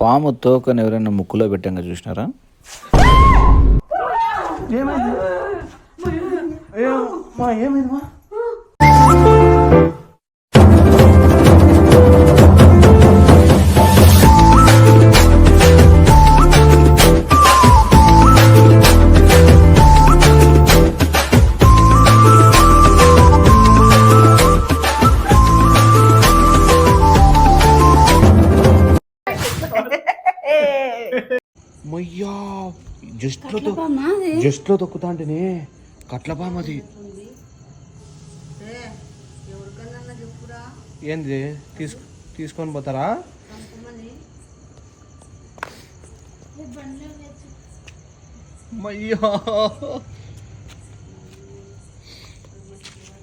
పాము తోకని ఎవరైనా ముక్కులో పెట్టంగా చూసినారా? మయ్యా జస్ట్ లో తొక్కుతా అంటేనే కట్లపాము అది. ఏంది తీసుకొని పోతారా? మయ్యా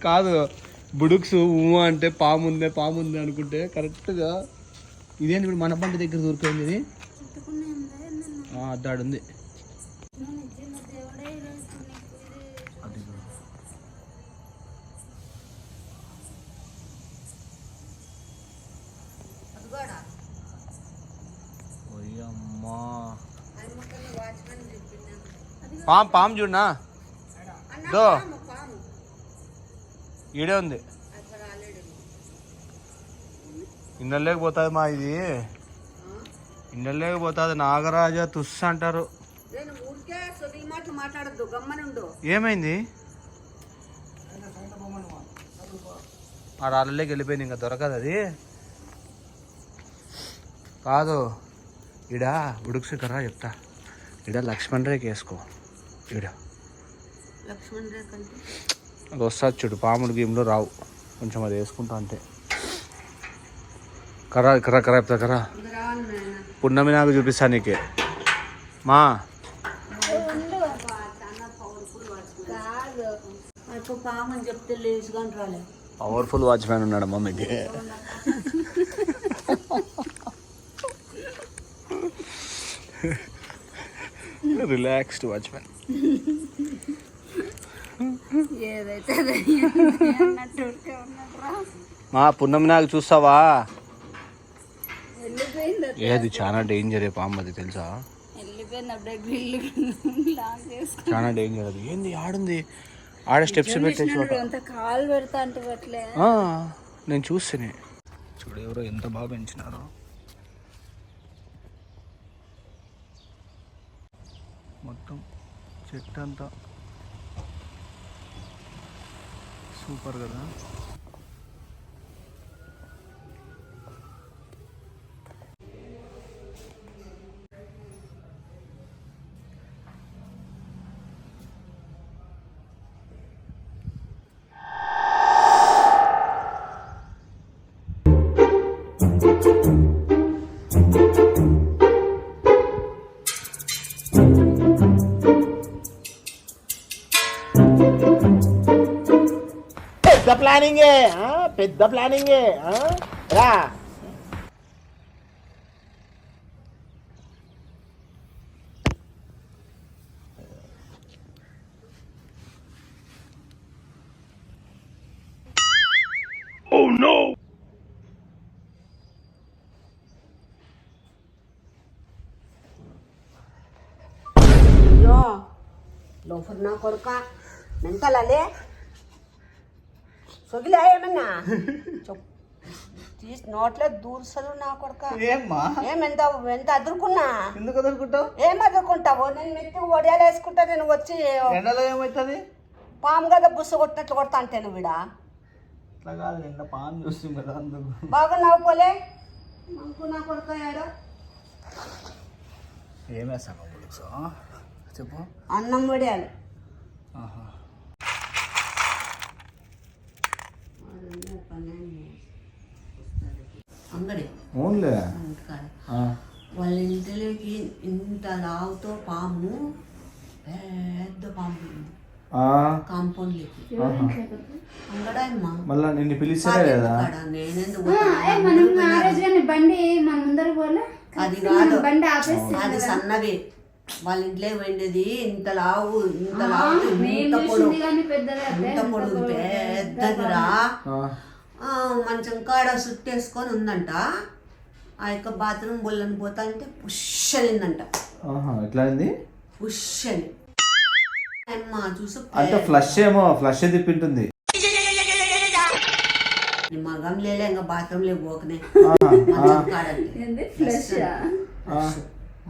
కాదు, బుడుక్స్ అంటే పాముందే అనుకుంటే కరెక్ట్గా ఇదేంటి ఇప్పుడు మన పంట దగ్గర దొరికింది ఇది. అద్దాడుంది. పాము చూడనా దో ఈడే ఉంది. ఇండలేకపోతుంది మా ఇది, ఇండలేకపోతుంది. నాగరాజా తుస్సు అంటారు. ఏమైంది? ఆ రాళ్ళలోకి వెళ్ళిపోయింది, ఇంకా దొరకదు అది. కాదు ఈడ ఉడుక్స్ కరా చెప్తా. ఈడ లక్ష్మణ్ రేఖ వేసుకో. ఈడ అది వస్తుంది చూడు, పాముడు గేమ్లో రావు. కొంచెం అది వేసుకుంటా అంతే. కరా కరా కరా చెప్తా కరా. పున్నమి నాకు చూపిస్తా నీకే మా. పవర్ఫుల్ వాచ్మ్యాన్ ఉన్నాడు మమ్మీకి. Relaxed watchman. మా పున్నమి నాకు చూస్తావా? ఏది చాలా డేంజర్ పాము అది తెలుసా? చాలా డేంజర్ అది. ఏంది ఆడుంది, ఆడ స్టెప్స్ పెట్టేసి నేను చూస్తేనే. చూడు ఎవరో ఎంత బాగా పెంచినారో. మొత్తం చెట్టు అంతా సూపర్ కదా. పెద్ద ప్లానింగే రా. Oh no! అయ్యో లోఫర్ నా కొడుక మెంతలే సొగిలే ఏమన్నా తీసి నోట్లే దూర్సలు నా కొడుక. ఏమ్మా ఏమెంత ఎంత అదురుకున్నా? ఎందుకు అదురుకుంటావు? ఏం అదురుకుంటావు? నేను మెత్తి ఒడియాలు వేసుకుంటా. నేను వచ్చి ఎండలో ఏమవుతుంది? పాము కదా బుస్సు కొట్టినట్లు కొడతా అంటే నువ్వు విడా అట్లా కాదు, నిన్న పాము చూస్తాం కదా అందుకు. బాగా నవ్వుకోలే నాకు నా కొడుక. ఏడో ఏమేస్తాను చెప్పు. అన్నం వడియాలు. అంగడి వాళ్ళ ఇంటిలోకి ఇంత లావుతో పాము, పెద్ద పాము కాంపౌండ్లోకి అంగడమ్మా. మళ్ళా నిన్ను పిలిచారా కదా? నేనెందుకు అది కాదు, అది సన్నవి. వాళ్ళ ఇంట్లో వెండేది ఇంత లావు, ఇంత లావు, ఇంత పొడుగు, ఇంత పొడుగు పెద్దదిరా. మంచం కాడ సుట్టేసుకొని ఉందంట. ఆ యొక్క బాత్రూమ్ బొల్లని పోతా అంటే పుష్షలిందంట. ఎట్లా అయింది? పుష్షలి అమ్మ చూసు అంటే ఫ్లష్ ఏమో, ఫ్లష్ తిప్పింటుంది. మగం లేలే ఇంకా బాత్రూమ్ లేక పోకనే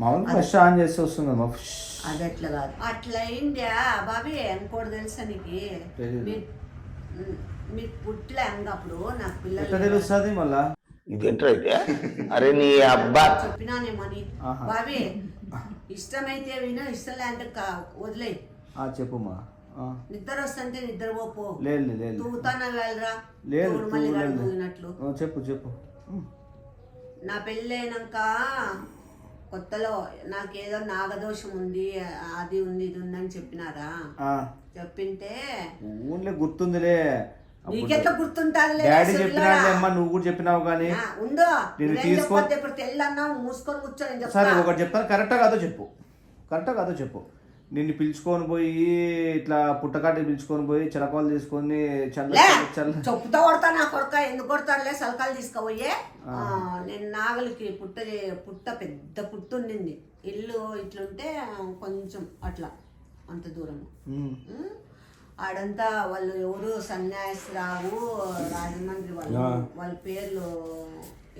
మామూలు ఫ్లష్ ఆన్ చేసి వస్తుంది. అది అట్లా కాదు, అట్లా అయిందా బాబీ. ఇంకోటి తెలుసా నీకు, మీరు పుట్టిలే అప్పుడు నాకు పిల్లలు తెలుస్తుంది మళ్ళా. అరే నీ అబ్బా చెప్పినానేమని బాబీ. ఇష్టమైతే విను, ఇష్టం లేదంటే వదిలే. చెప్పుమా. నిద్ర వస్తుంటే నిద్రపోపో. లేదు తూగుతానా వెళ్ళరా లేదు తూగినట్లు. చెప్పు. నా పెళ్ళి అయినాక కొత్తలో నాకేదో నాగదోషం ఉంది, అది ఉంది ఇది ఉందని చెప్పినారా? చెప్పింటే ఊళ్ళో గుర్తుందిలే. నీకెట్లా గుర్తుంటారులే. డాడీ చెప్పినాడేమ్మా, నువ్వు కూడా చెప్పినావు కానీ. ఉండు తీసుకో. ఇప్పుడు తెల్లన్నా మూసుకొని కూర్చొని. సరే ఒకటి చెప్తాను, కరెక్టా కాదో చెప్పు. నిన్ను పిలుచుకొని పోయి ఇట్లా పుట్టకాటికి పిలుచుకొని పోయి చిలకాలు తీసుకొని చెప్పుతా కొడతా నా కొడక. ఎందుకు కొడతారులే, సలకాలు తీసుకుపోయే. నేను నాగలికి పుట్ట పెద్ద పుట్ట ఉండింది. ఇల్లు ఇట్లుంటే కొంచెం అట్లా అంత దూరం. ఆడంతా వాళ్ళు ఎవరు సన్యాసిరావు రాజమండ్రి వాళ్ళ పేర్లు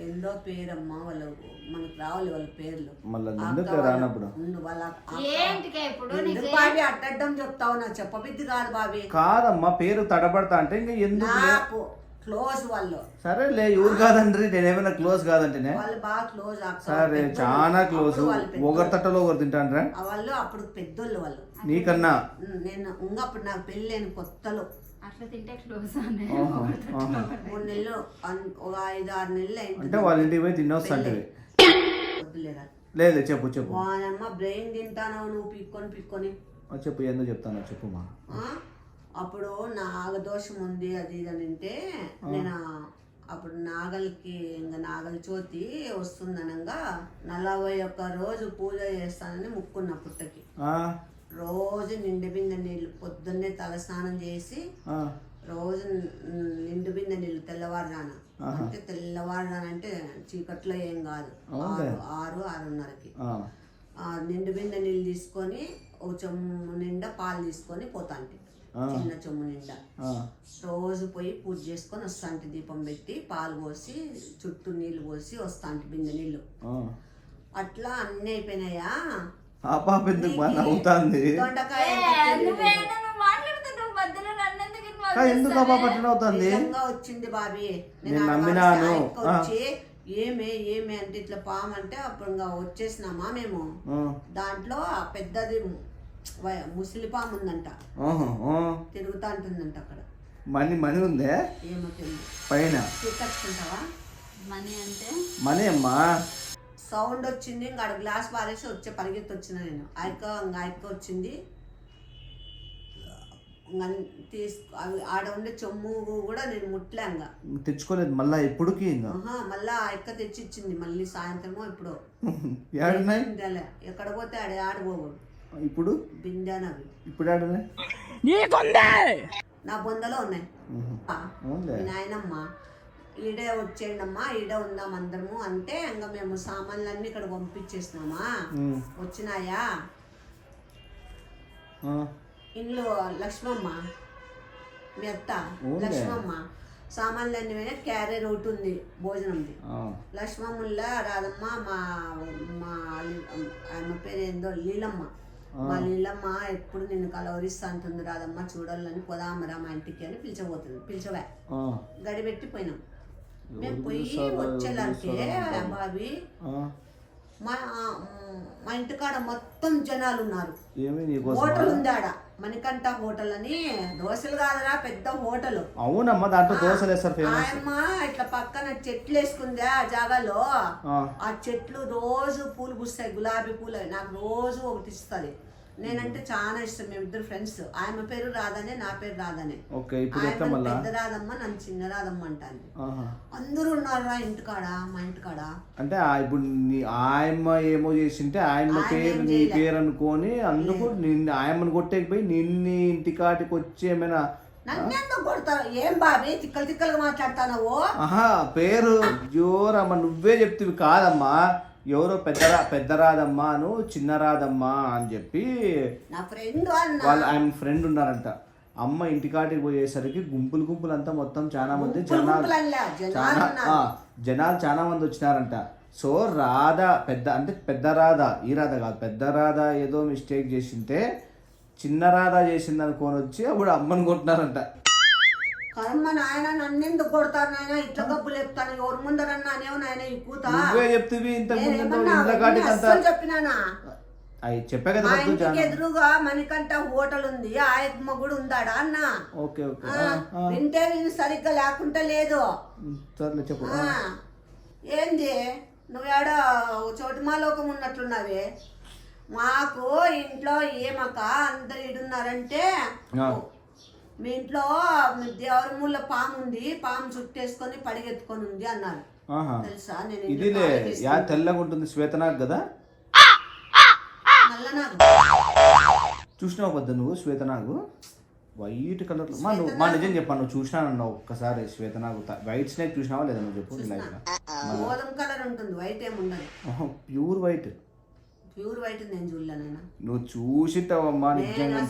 ఎందో పేరమ్మా, వాళ్ళు మనకు రావాలి వాళ్ళ పేర్లు. బాబీ అట్టడం చెప్తావు, నాకు చెప్పబుద్ధి కాదు బాబీ. కాదమ్మా, పేరు తడబడతా అంటే ఇంకా ఎందుకు క్లోజ్ వాళ్ళు. సరేలే, ఎవరు కాదండి, నేనేమైనా క్లోజ్ కాదంటేనే. వాళ్ళు బాగా క్లోజ్. సరే చాలా క్లోజ్. ఒకరి తట్టలో ఒకరు తింటాండ్రా వాళ్ళు. అప్పుడు పెద్దోళ్ళు వాళ్ళు నీకన్నా. నేను ఇంకా అప్పుడు నాకు పెళ్ళి లేని కొత్తలో. అట్లా తింటే క్లోజ్ 3 నెలలు ఒక 5-6 నెలలు అయింది. అంటే వాళ్ళ ఇంటికి పోయి తినొస్తంటే వద్దులేరా. లేదు చెప్పు. వానమ్మ బ్రెయిన్ తింటాను నువ్వు పిక్కొని చెప్పు. ఎందుకు చెప్తాను చెప్పుమా. అప్పుడు నాగదోషం ఉంది అది ఇది అని అంటే, నేను అప్పుడు నాగలికి ఇంకా నాగల చోతి వస్తుందనగా 41 రోజు పూజ చేస్తానని ముక్కున్న పుట్టకి. రోజు నిండు బిందె నీళ్ళు పొద్దున్నే తల స్నానం చేసి, రోజు నిండు బిందె నీళ్ళు తెల్లవారుజాన. అంటే తెల్లవారుజాన అంటే చీకట్లో ఏం కాదు, 6-6:30కి నిండు బిందె నీళ్ళు తీసుకొని ఒక చెమ్ము నిండా పాలు తీసుకొని పోతాంటి. చిన్న చెమ్ము నిండా రోజు పోయి పూజ చేసుకొని వస్తాంటి. దీపం పెట్టి పాలు పోసి చుట్టూ నీళ్లు పోసి వస్తాంటి బిందె నీళ్ళు. అట్లా అన్ని అయిపోయినాయా. వచ్చింది బాబీ. వచ్చి ఏమే అంటే ఇట్లా పాము అంటే అప్పుడు ఇంకా వచ్చేసినామా మేము. దాంట్లో పెద్దది ముసలి పాము ఉందంట, తిరుగుతా ఉంటుందంట అక్కడ. మనీ ఉందే ఏమో పైన. తీసుకొచ్చుకుంటావా? మనీ అంటే మనీ అమ్మా. సౌండ్ వచ్చింది, ఇంకా ఆడ గ్లాస్ పారేసి వచ్చే పరిగెత్తి వచ్చిన నేను. ఆయక్క వచ్చింది ఆడ ఉండే చెమ్ము కూడా నేను ముట్లేంగా తెచ్చుకోలేదు. మళ్ళా ఎప్పుడుకి మళ్ళా ఆయక్క తెచ్చి ఇచ్చింది. మళ్ళీ సాయంత్రమో ఇప్పుడు ఎక్కడ పోతే ఆడపోకూడదు. ఇప్పుడు బిందెనవి ఇప్పుడు నా బొందలో ఉన్నాయి. నాయనమ్మ ఈడే వచ్చేయండమ్మా, ఈడే ఉందాం అందరము అంటే ఇంకా మేము సామాన్లన్నీ ఇక్కడ పంపించేసినామా. వచ్చినాయా ఇంట్లో లక్ష్మమ్మ, మీ అత్త లక్ష్మమ్మ సామాన్లన్నీ పోయినా క్యారియర్ ఒకటి ఉంది భోజనంది. లక్ష్మమ్ముల్లా రాదమ్మ మా ఆమె పేరు ఏందో లీలమ్మ. మా లీలమ్మ ఎప్పుడు నిన్ను కలవరిస్తా అంటుంది, రాదమ్మ చూడాలని పోదామరా మా ఇంటికి అని పిలిచవా. గడిపెట్టి పోయినాం. మేము పోయి వచ్చేలాంటి బాబీ మా ఇంటికాడ మొత్తం జనాలు ఉన్నారు. హోటల్ ఉంది ఆడ, మణికంఠ హోటల్ అని. దోశలు కాదురా, పెద్ద హోటల్. అవునమ్మా, దాంట్లో దోశలు వేస్తారు. ఆయమ్మ ఇట్లా పక్కన చెట్లు వేసుకుంది ఆ జాగాలో. ఆ చెట్లు రోజు పూలు పూస్తాయి, గులాబీ పూలు. నాకు రోజు ఒకటి ఇస్తుంది. నేనంటే చాలా ఇష్టం. మేమిద్దరు ఫ్రెండ్స్. ఆయన పేరు రాధనే, నా పేరు రాధనే. పెద్ద రాధమ్మ, నన్ను చిన్న రాధమ్మ అంటాను. అందరూ ఉన్నారా ఇంటికాడ, మా ఇంటికాడ. అంటే ఇప్పుడు ఆయమ్మ ఏమో చేసింటే ఆయమ్మ పేరు నీ పేరు అనుకొని అందుకు ఆయమ్మని కొట్టేకపోయి నిన్ను ఇంటికాటికి వచ్చి ఏమైనా నన్నెందుకు కొడతావు? ఏం బాబీ తిక్కలు తిక్కలుగా మాట్లాడతావు? ఆహా పేరు జోరమ్మ నువ్వే చెప్తివి కాదమ్మా, ఎవరో పెద్దరాదమ్మాను చిన్నరాదమ్మా అని చెప్పి నా ఫ్రెండ్ అన్న. వాళ్ళు ఆయన ఫ్రెండ్ ఉన్నారంట. అమ్మ ఇంటికాటికి పోయేసరికి గుంపులు అంతా మొత్తం చాలా మంది జనాలు చాలా మంది వచ్చినారంట. సో రాధ పెద్ద రాధ, ఈ రాధ కాదు, పెద్ద రాధ ఏదో మిస్టేక్ చేసింటే చిన్న రాధ చేసింది అనుకొని వచ్చి అప్పుడు అమ్మని కొట్టినారంట. కర్మ నాయన, నన్నెందుకు కొడతారు నాయన? ఇట్లా గబ్బులు చెప్తాను ఎవరు ముందరన్నా అనేవు నాయన ఈ కూత. నువ్వే చెప్తివి చెప్పినానా? అవి చెప్పే కదా. మా ఇంటికి ఎదురుగా మణికంఠ హోటల్ ఉంది, ఆయమ్మ కూడా ఉందాడా అన్న. ఓకే ఓకే వింటే విని సరిగ్గా లేకుంటే లేదు. సర్లే చెప్పు. ఏంది నువ్వు ఏడ చోటుమాలోకం ఉన్నట్లున్నావే? మాకు ఇంట్లో ఏమక్క అందరు ఇడున్నారంటే, మీ ఇంట్లో దేవుడి మూల పాము ఉంది, పాము చుట్టేసుకొని పడిగెత్తుకొని ఉంది అన్నారు. తెలుసా? నేను ఇదిలే తెల్లగా ఉంటుంది శ్వేతనాగ్ కదా. చూసినావు పెద్ద నువ్వు శ్వేతనాగు వైట్ కలర్ లో? మా నిజం చెప్పాను, నువ్వు చూసినానన్నావు ఒక్కసారి శ్వేతనాగు వైట్ స్నేక్ చూసినావా లేదా నువ్వు చెప్పు. గోధుమ కలర్ ఉంటుంది, వైట్ ఏముండదు. Pure white. ప్యూర్ వైట్ నేను చూడలేనైనా. నువ్వు చూసిటావమ్మా నిజంగా.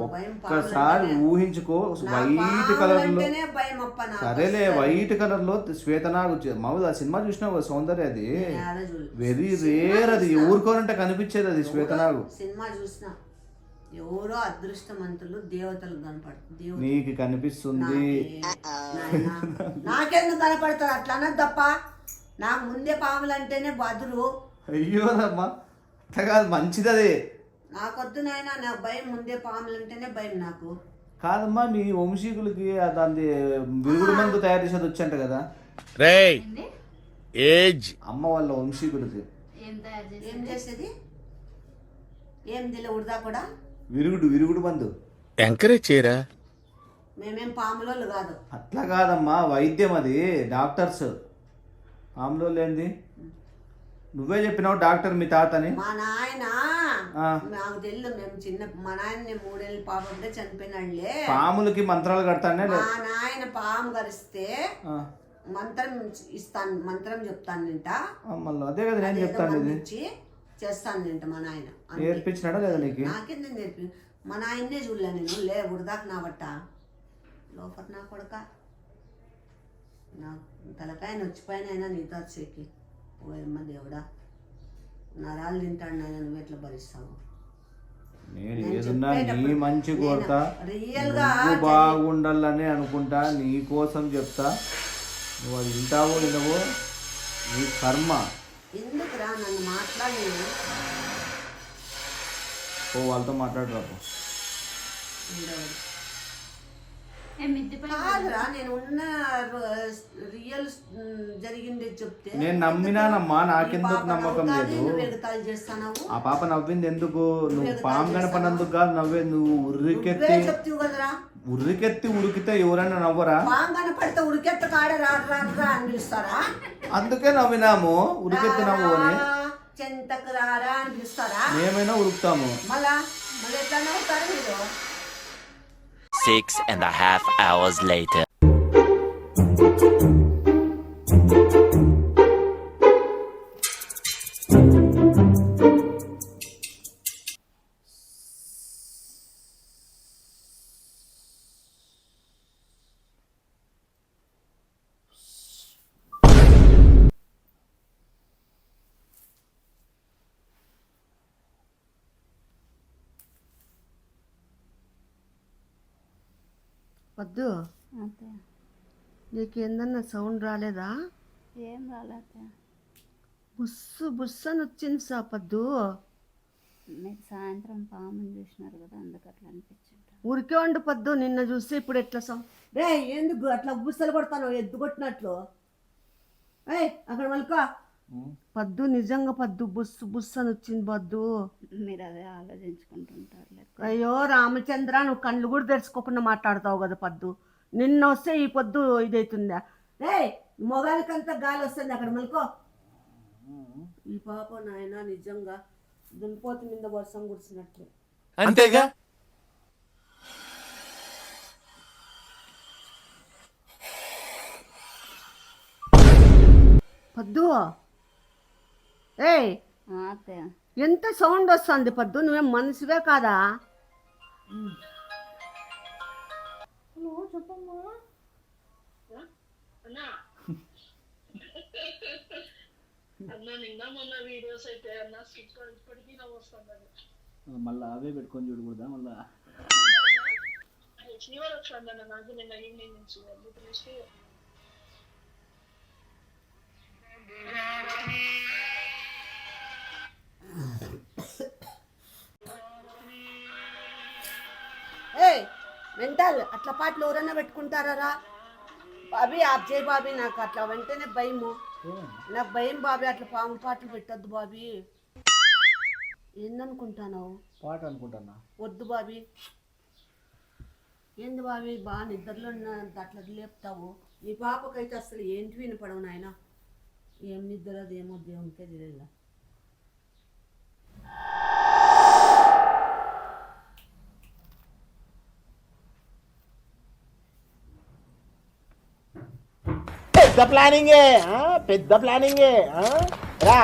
ఒక్కసారి ఊహించుకో, వైట్ కలర్ లో. సరేలే వైట్ కలర్ లో శ్వేతనాగు మామూలు. ఆ సినిమా చూసినావు సౌందర్య, అది వెరీ రేర్, అది ఊరుకోనంటే కనిపించేది అది శ్వేతనాగు. సినిమా చూసిన ఎవరో అదృష్టవంతులు దేవతలు కనపడుతుంది. నీకు కనిపిస్తుంది, నాకెందుకు కనపడతారు? అట్లా అన్నది తప్ప. నాకు ముందే పాములు అంటేనే బదులు. అయ్యోదమ్మా అట్లా కాదు, మంచిది అది. నాకొద్దు నాయన, నాకు భయం. ముందే పాములు అంటేనే భయం నాకు. కాదమ్మా మీ వంశీకులకి దాని విరుగుడు మందు తయారు చేసేది వచ్చంట కదా. అమ్మ వాళ్ళ వంశీకులకి ఏం చేసేది? ఏం దిల ఉడదా కూడా విరుగుడు మందు ఎంకరేజ్ చేయరా. మేమేం పాములోళ్ళు కాదు. అట్లా కాదమ్మా, వైద్యం అది, డాక్టర్స్. పాములో లేనిది నువ్వే చెప్పినావు డాక్టర్ మీ తాతని. మా నాయన నాకు తెలు, మేము చిన్న మా నాయన 3 ఏళ్ళ పాప ఉంటే చనిపోయినాడులే. పాములకి మంత్రాలు కడతానే. మా నాయన పాము కరిస్తే మంత్రం ఇస్తాను, మంత్రం చెప్తాను నింట. మళ్ళీ అదే కదా నేను చెప్తాను, ఇది చేస్తాను నింట. మా నాయన నేర్పించినాడా లేదా నీకు? నాకెందుకు నేర్పి? మా నాయన్నే చూడలే నేను. లే ఉడదాక నా బట్ట లోపల నా కొడక నా తలకాయన వచ్చిపోయినైనా నీతో వచ్చేకి. ఓయమ్మ దేవుడా, నరాలు తింటాడు నాయన, నువ్వు ఎట్లా భరిస్తావు? నేను ఏదన్నా నీ మంచి కోరుతా, నువ్వు బాగుండాలని అనుకుంటా, నీ కోసం చెప్తా. నువ్వు అది వింటావో వినవో నీ కర్మ. ఎందుకురా నన్ను మాట్లాడి? ఓ వాళ్ళతో మాట్లాడరాపు. కాదురా, నేను ఉన్న రియల్ జరిగింది చెప్తే నేను నమ్మినానమ్మా, నాకెందుకు నమ్మకం లేదు? ఆ పాప నవ్వింది ఎందుకు? నువ్వు పాము గణపనందుకు కాదు నవ్వేది. నువ్వు ఉర్రికెత్తి ఉరికితే ఎవరైనా నవ్వరా? కనపడితే ఉరికెత్త కాడే రారా అని పిలుస్తారా? అందుకే నవ్వినాము, ఉరికెత్తి నవ్వు అని. చెంతకు రారా అని పిలుస్తారా? మేమైనా ఉరుకుతాము. మళ్ళా ఎట్లా నవ్వుతారు మీరు? 6.5 hours later. వద్దు, నీకు ఏందన్నా సౌండ్ రాలేదా? ఏం రాలేదా? బుస్సు బుస్సు అని వచ్చింది పద్దు. మీరు సాయంత్రం పాముని చూసినారు కదా, అందుకు అట్లా అనిపించింది. ఊరికే ఉండు పద్దు, నిన్న చూస్తే ఇప్పుడు ఎట్లా రే ఎందుకు అట్లా బుస్సలు కొడతాను ఎద్దు కొట్టినట్లు? అక్కడ మళ్ళీ పద్దు, నిజంగా పద్దు బుస్సు బుస్సు అని వచ్చింది పద్దు. మీరు అదే ఆలోచించుకుంటుంటారు. అయ్యో రామచంద్ర, నువ్వు కళ్ళు కూడా తెరుచుకోకుండా మాట్లాడతావు కదా పద్దు. నిన్న వస్తే ఈ పొద్దు ఇదవుతుందా? మొగాలికంతా గాలి వస్తుంది అక్కడ మళ్ళీ. ఈ పాప నాయన నిజంగా దున్పోతు మీద వర్షం కురిసినట్లు. అంతేగా. పద్దు ఏయ్ అత్తయ్య ఎంత సౌండ్ వస్తుంది పద్దు, నువ్వేం మనిషివే కాదా? మళ్ళీ అవే పెట్టుకొని చూడకూడదా మళ్ళా? ఏయ్ మెంటల్, అట్లా పాటలు ఎవరైనా పెట్టుకుంటారా? బాబీ ఆప్ చేయి బాబీ, నాకు అట్లా వెంటనే భయము, నాకు భయం బాబీ, అట్లా పాము పాటలు పెట్టద్దు బాబీ. ఏందనుకుంటాను? పాట అనుకుంటున్నా. వద్దు బాబీ. ఏంది బాబీ బాగా నిద్రలో అట్లా లేపుతావు? ఈ పాపకైతే అసలు ఏంటి వినపడవు నాయన. ఏం నిద్ర అదేమో దేవునికే తెలియదు. పెద్ద ప్లానింగే, పెద్ద ప్లానింగే రా.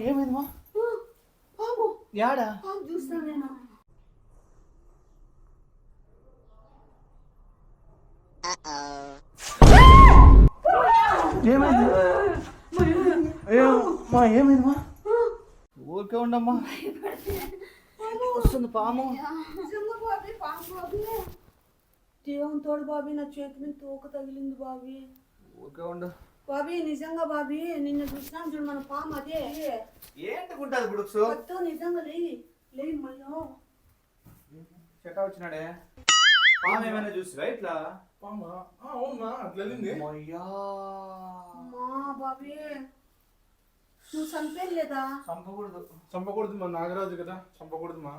ఏమైందమ్మా? యాడా చూస్తాను నేను. ఏమైంది? ఏమైందమ్మా? ఊరికే ఉండమ్మా, వస్తుంది పాము. నిజంగా బాబీ పాము బాబీ, దేవుని తోడు బాబీ, నా చేతి మీద తోక తగిలింది బాబీ. ఊరికే ఉండు బాబీ, నిజంగా బాబీ, నిన్న చూసినాం చూడు మన పాము అదే. ఏంటుకుంటుంది బుడుక్సు? కొత్త నిజంగా లేయి మళ్ళీ చెట్ట వచ్చినాడే. పాము ఏమైనా చూసిరా ఇట్లా? అవునా అట్లా వెళ్ళింది. మా బాబీ, నువ్వు చంపేయలేదా? చంపకూడదు మా నాగరాజు కదా, చంపకూడదు మా.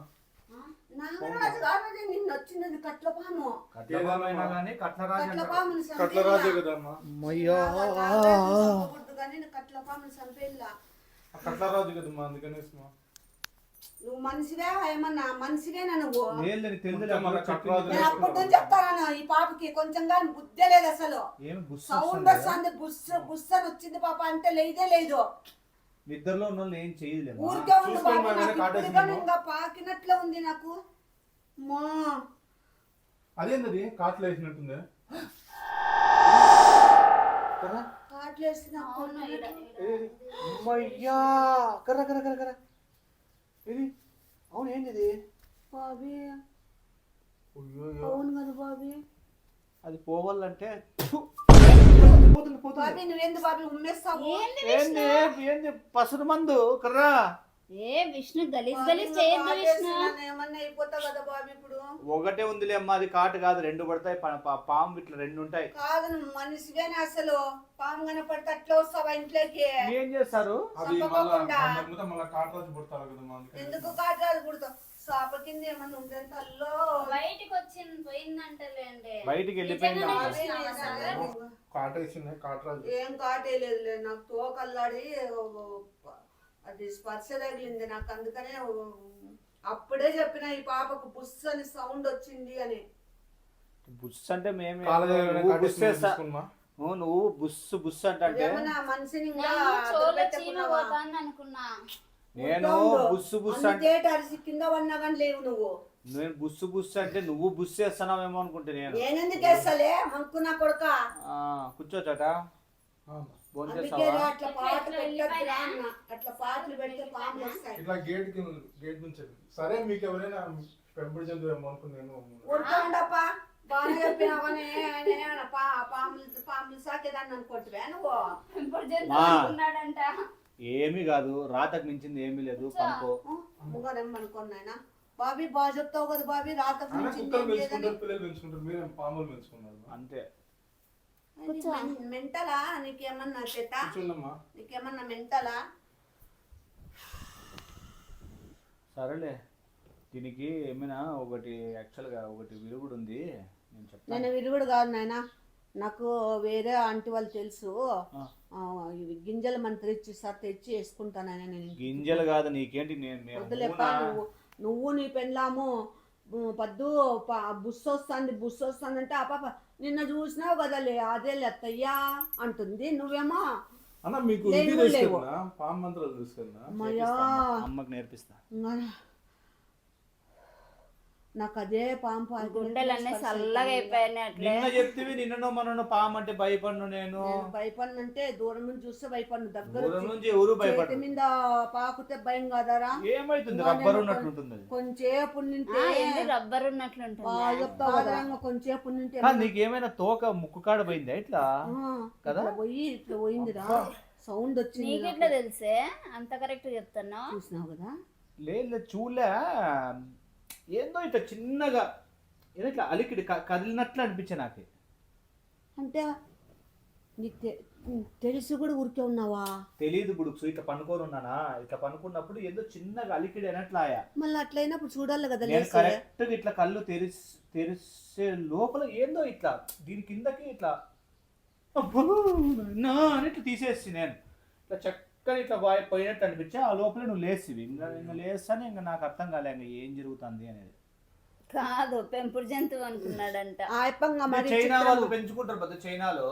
నాగరాజు కాదు, నిన్న వచ్చినది కట్ల పాము. కట్లపామైనా కానీ కట్ల పాముని కట్లరాజే కదా అమ్మా. చంపకూడదు కానీ కట్ల పాముని చంపేలా. కట్లరాజు కదమ్మా, అందుకనేసి మా. నువ్వు మనిషివే ఏమన్నా? మనిషివేనా నువ్వు? తెలియదు కట్లరాజు నేను అప్పటి నుంచి చెప్తాను, ఈ పాపకి కొంచెం కానీ బుద్ధే లేదు అసలు. సౌండ్ వస్తుంది, బుస్స బుస్స అని వచ్చింది పాప అంటే లేదే లేదు. నిద్రలో ఉన్న వాళ్ళు ఏం చేయలేదు. ఊరికే ఉంది చూసుకోండి బాబు, మా నాకు మీద కాటేసింది ఇప్పుడుగా మా. ఇంకా పాకినట్లే ఉంది నాకు. మా అదేంటది కాట్లు వేసినట్టుంది. కాట్లేసి అమ్మయ్యా, కర్ర కర్ర కర్ర కర్ర. ఇది అవును, ఏంది ఇది? బాబీ, అవును కదా బాబీ. అది పోవాలంటే బాబీ నువ్వేంది బాబీ ఉమ్మేస్తావు? ఏంది ఏంది పసరు మందు కర్రా. ఏ విష్ణు గలీజ్ గలీజ్ చేయొద్దు విష్ణు. ఏమన్నా అయిపోతా కదా బాబీ ఇప్పుడు. ఒకటే ఉందిలే అమ్మా, అది కాటు కాదు, రెండు పడతాయి. పాము ఇట్లా రెండు ఉంటాయి. కాదు, నువ్వు మనిషివేనా అసలు? పాము కనపడితే అట్లా వస్తావా ఇంట్లోకి? ఏం చేస్తారు? అది చంపకోకుండా. మళ్ళీ కాటరాజు పుడతారు కదమ్మా, అందుకని. ఎందుకు కాటాలు కుడతావు? సాప కింద ఏమన్నా ఉంటే తల్లో బయటికి వచ్చింది పోయిందంటలేండి. బయటికి వెళ్ళిపోయింది. కాట వేసింది కాటరాజు. ఏం కాటేయలేదులే, నాకు తోకల్లాడి అది స్పర్శ తగిలింది నాకు, అందుకనే అప్పుడే చెప్పిన ఈ పాపకు బుస్ అని సౌండ్ వచ్చింది అని. బుస్ అంటే మేమే కాళ్ళ దగ్గర నువ్వు బుస్ కాటేసింది చేస్తా. తీసుకున్నా. నువ్వు బుస్ బుస్ అంటే ఏమన్నా మనిషిని ఇంకా చోళ్ళ చీమ పెట్టకున్నావా? పోతాను అనుకున్నా. నేను బుస్సు బుస్ అంటే అరిసి కింద పడినా కానీ లేవు నువ్వు. నేను బుస్సు బుస్ అంటే నువ్వు బుస్ చేస్తున్నావేమో అనుకుంటే నేనెందుకు వేస్తలే అనుకున్నా కొడుక. కూర్చోచట అందుకే అట్లా పాటలు పెట్టద్దురా అన్న, అట్లా పాటలు పెడితే పాములు వస్తాయి. ఇట్లా గేట్ నుంచి. సరే మీకు ఎవరైనా పెంపుడు జంతువు ఏమో అనుకుని నేను ఊరుకోండప్ప, బాగా చెప్పినావని పాములు సాకేదాన్ని అనుకుంటువా నువ్వు? ఇప్పుడు జంతువున్నాడంట. ఏమీ కాదు, రాతకు మించింది ఏమీ లేదు. పంపు ముగ్గురేమనుకున్నాయన. బాబీ బాగా చెప్తావు కదా బాబీ, రాతకు మించింది కుక్కలు ఏం లేదని. పెంచుకుంటారు, పిల్లలు పెంచుకుంటారు, మీరేం పాములు పెంచుకున్నారు. అంతే. మెంటలా నీకేమన్నా చేత కూర్చోండమ్మా. నీకేమన్నా మెంటలా? సరేలే, దీనికి ఏమైనా ఒకటి యాక్చువల్గా ఒకటి విరుగుడు ఉంది, నేను చెప్తాను. నేను విరుగుడు కాదు నాయన, నాకు వేరే ఆంటీ వాళ్ళు తెలుసు, ఇవి గింజలు మన తెచ్చిస్తారు, తెచ్చి వేసుకుంటానని. నేను గింజలు కాదు నీకేంటి, నేను వద్దులేప్ప, నువ్వు నీ పెళ్ళాము పద్దు బుస్సు వస్తుంది అంటే ఆ పాప నిన్న చూసినావు కదలే, అదేలే అత్తయ్యా అంటుంది, నువ్వేమో అన్న మీకు ఇది తీసుకెళ్ళినా పాము మంత్రాలు తీసుకెళ్ళినా అమ్మకి నేర్పిస్తా. నాకు అదే పాము గుండెలన్నీ చల్లగా అయిపోయాయి. నిన్న చెప్తివి, నిన్న మనను పాము అంటే భయపడ్ను. నేను భయపడిన అంటే దూరం నుంచి చూస్తే భయపడిన, దగ్గర దూరం నుంచి ఎవరు భయపడరు. మీద పాకుతే భయం కాదరా? ఏమైతుంది, రబ్బర్ ఉన్నట్లుంటుంది. కొంచెంసేపు రబ్బర్ ఉన్నట్లుంటుంది. కొంచెంసేపు ఉంటే నీకేమైనా తోక ముక్కు కాడ పోయిందా ఇట్లా కదా? ఇట్లా పోయిందిరా, సౌండ్ వచ్చింది. నీకు ఎట్లా తెలిసే అంత కరెక్ట్ చెప్తున్నావు? చూసినావు కదా? లేదు చూలే, ఏందో ఇట్లా చిన్నగా ఏదో ఇట్లా అలికిడి కదిలినట్లు అనిపించే నాకు. అంటే నీకు తెలిసి కూడా ఊరికే ఉన్నావా? తెలీదు బుడుక్సు, ఇట్లా పనుకొని ఉన్నానా, ఇట్లా పనుకున్నప్పుడు ఏదో చిన్నగా అలికిడి అన్నట్లాయా. మళ్ళీ అట్లయినప్పుడు చూడాలి కదా. నేను కరెక్ట్గా ఇట్లా కళ్ళు తెరిసే లోపల ఏందో ఇట్లా దీని కిందకి ఇట్లా నా అని ఇట్లా తీసేసి నేను ఇట్లా చక్కని ఇట్లా పోయినట్టు అనిపించా. ఆ లోపల నువ్వు లేసివి, ఇంకా లేస్తానే ఇంకా నాకు అర్థం కాలే ఇంకా ఏం జరుగుతుంది అనేది. కాదు, పెంపుడు జంతువు అనుకున్నాడంట. చైనా వాళ్ళు పెంచుకుంటారు పెద్ద, చైనాలో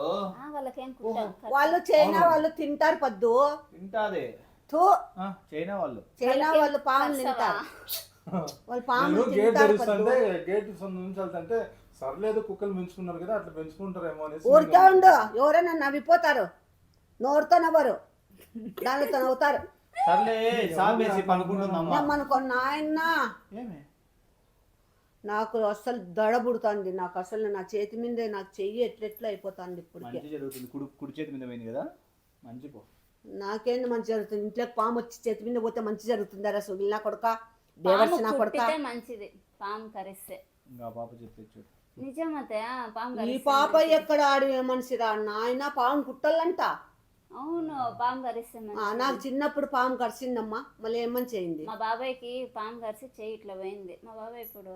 వాళ్ళు చైనా వాళ్ళు తింటారు పద్దు, తింటాదే చైనా వాళ్ళు పాములు తింటారు. వాళ్ళు పాములు గేట్ తెరుస్తుంటే గేట్ నుంచి వెళ్తుంటే సర్లేదు కుక్కలు పెంచుకున్నారు కదా అట్లా పెంచుకుంటారేమో అనేసి. ఊరికే ఉండు, ఎవరైనా నవ్విపోతారు, నోరుతో నవ్వరు, దానితో నవ్వుతారు. సర్లే సాపేసి పనుకుంటుందమ్మా. ఏమనుకో నాయన, నాకు అసలు దడబుడుతుంది, నాకు అసలు నా చేతి మీదే నాకు చెయ్యి ఎట్లెట్లా అయిపోతుంది ఇప్పుడు. జరుగుతుంది, కుడి చేతి మీద పోయింది కదా, మంచిపో. నాకేంది మంచి జరుగుతుంది? ఇంట్లోకి పాము వచ్చి చేతి మీద పోతే మంచి జరుగుతుంది రా సుగిల్ నా కొడుక, దేవర్సి నా కొడుక. మంచిది పాము కరిస్తే. ఇంకా పాప చెప్పచ్చు నిజమతే, పాము ఈ పాప ఎక్కడ ఆడి మనిషిరా నాయన, పాము కుట్టాలంట. అవును, పాము కరిస్తే నాకు చిన్నప్పుడు పాము కరిసిందమ్మా, మళ్ళీ ఏమని చేయింది. మా బాబాయ్కి పాము కరిసి చెయ్యి ఇట్లా పోయింది. మా బాబాయ్ ఇప్పుడు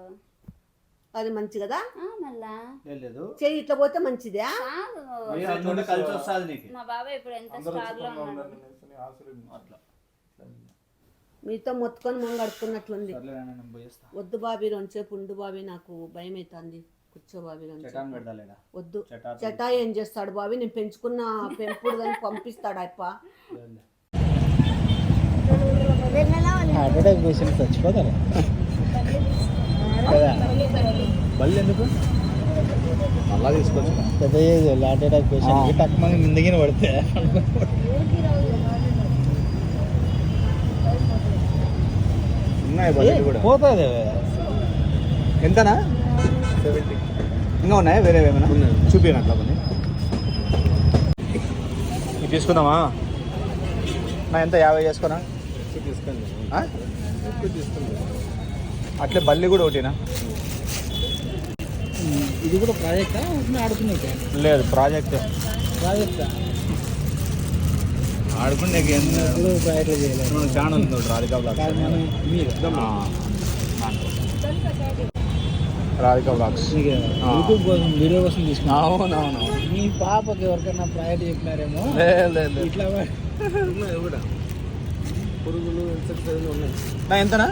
అది మంచి కదా, మళ్ళా చెయ్యి ఇట్లా పోతే మంచిదా? కలిసి వస్తుంది నీకు. మా బాబాయ్ ఇప్పుడు ఎంత స్టార్ లో ఉన్నాడు. మీతో మొత్తుకొని మొంగడుకున్నట్లుంది. వద్దు బాబీ, రెండుసేపు ఉండు బాబీ, నాకు భయం అవుతుంది. కూర్చో బాబీ, వద్దు. చటా ఏం చేస్తాడు బాబీ? నేను పెంచుకున్న పెంపుడు దాన్ని పంపిస్తాడు అప్ప. చచ్చిపోతారు బళ్ళు ఎందుకు అలా తీసుకోవచ్చు. పెద్ద హార్ట్ అటాక్ పేషెంట్ టక్ మంది ముందుగిన పడితే ఉన్నాయి బళ్ళు కూడా పోతుంది. ఎంతనా? 70. ఇంకా ఉన్నాయా వేరే ఏమైనా? చూపించను అట్లా కొన్ని. ఇది తీసుకుందామా? నా ఎంత 50 చేసుకోనా? తీసుకోండి. అట్లే బల్లి కూడా ఒకటినా? ఇది కూడా ప్రాజెక్టా ఆడుకునే? లేదు, ప్రాజెక్టే. ఆడుకునే ప్రాజెక్ట్ చేయలేదు. ఛానల్ ఉంది Radhika blogs. Radhika blogs YouTube కోసం వీడియో కోసం తీసుకున్నా. అవునవును. మీ పాపకి ఎవరికైనా ప్రాజెక్ట్ చెప్పినారేమో. లేదు ఇట్లా కూడా పురుగులు ఇన్సెక్ట్స్ ఉన్నాయి. ఎంతనా?